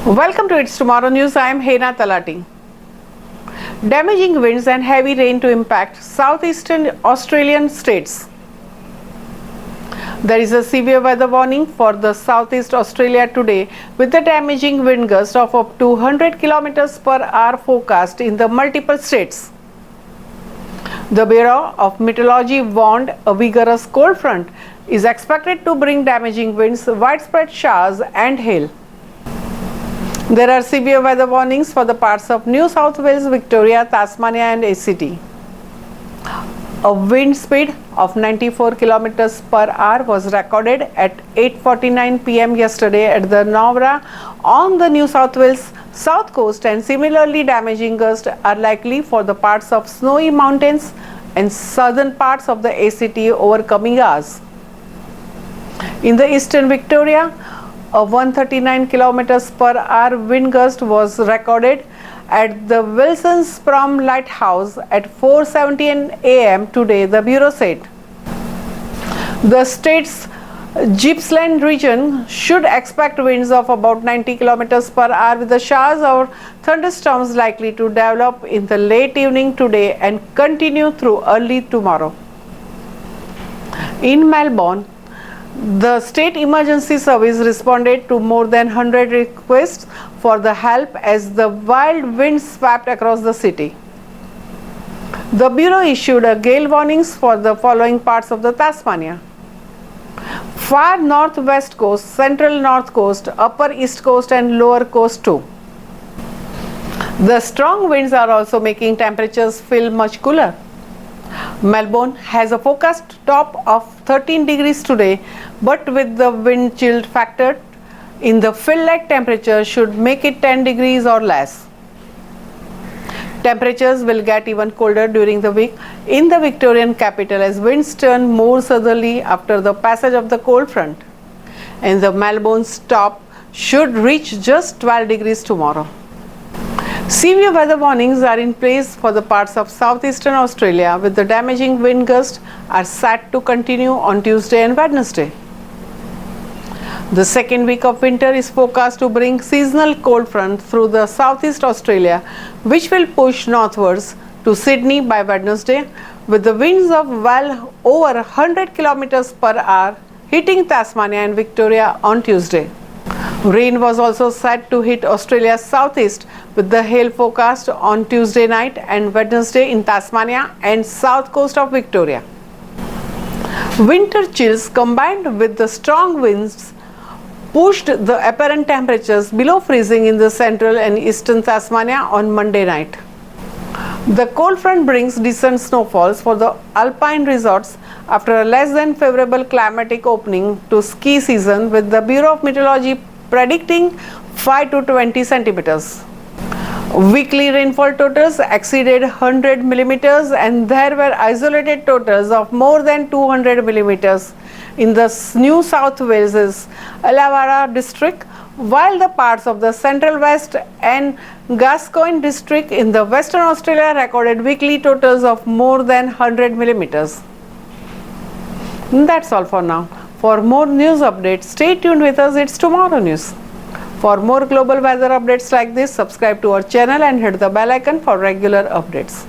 Welcome to It's Tomorrow News. I am Hena Talati. Damaging winds and heavy rain to impact southeastern Australian states. There is a severe weather warning for the Southeast Australia today with the damaging wind gust of up to 100 km per hour forecast in the multiple states. The Bureau of Meteorology warned a vigorous cold front is expected to bring damaging winds, widespread showers and hail. There are severe weather warnings for the parts of New South Wales, Victoria, Tasmania and ACT. A wind speed of 94 km per hour was recorded at 8:49 p.m. yesterday at the Nowra on the New South Wales south coast, and similarly damaging gusts are likely for the parts of Snowy Mountains and southern parts of the ACT over coming hours. In the eastern Victoria, a 139 km per hour wind gust was recorded at the Wilson's-Prom Lighthouse at 4:17 a.m. today, the Bureau said. The state's Gippsland region should expect winds of about 90 km per hour with the showers or thunderstorms likely to develop in the late evening today and continue through early tomorrow. In Melbourne, the State Emergency Service responded to more than 100 requests for the help as the wild winds swept across the city. The Bureau issued a gale warnings for the following parts of the Tasmania: far northwest coast, central north coast, upper east coast and lower coast too. The strong winds are also making temperatures feel much cooler. Melbourne has a forecast top of 13 degrees today, but with the wind chill factor in, the feel-like temperature should make it 10 degrees or less. Temperatures will get even colder during the week in the Victorian capital as winds turn more southerly after the passage of the cold front, and the Melbourne's top should reach just 12 degrees tomorrow. Severe weather warnings are in place for the parts of southeastern Australia, with the damaging wind gusts are set to continue on Tuesday and Wednesday. The second week of winter is forecast to bring seasonal cold front through the southeast Australia, which will push northwards to Sydney by Wednesday, with the winds of well over 100 km per hour hitting Tasmania and Victoria on Tuesday. Rain was also set to hit Australia's southeast, with the hail forecast on Tuesday night and Wednesday in Tasmania and south coast of Victoria. Winter chills combined with the strong winds pushed the apparent temperatures below freezing in the central and eastern Tasmania on Monday night. The cold front brings decent snowfalls for the alpine resorts after a less than favorable climatic opening to ski season, with the Bureau of Meteorology predicting 5 to 20 centimeters. Weekly rainfall totals exceeded 100 millimeters, and there were isolated totals of more than 200 millimeters in the New South Wales Illawarra district, while the parts of the Central West and Gascoyne district in the Western Australia recorded weekly totals of more than 100 millimeters. That's all for now. For more news updates, stay tuned with us. It's Tomorrow News. For more global weather updates like this, subscribe to our channel and hit the bell icon for regular updates.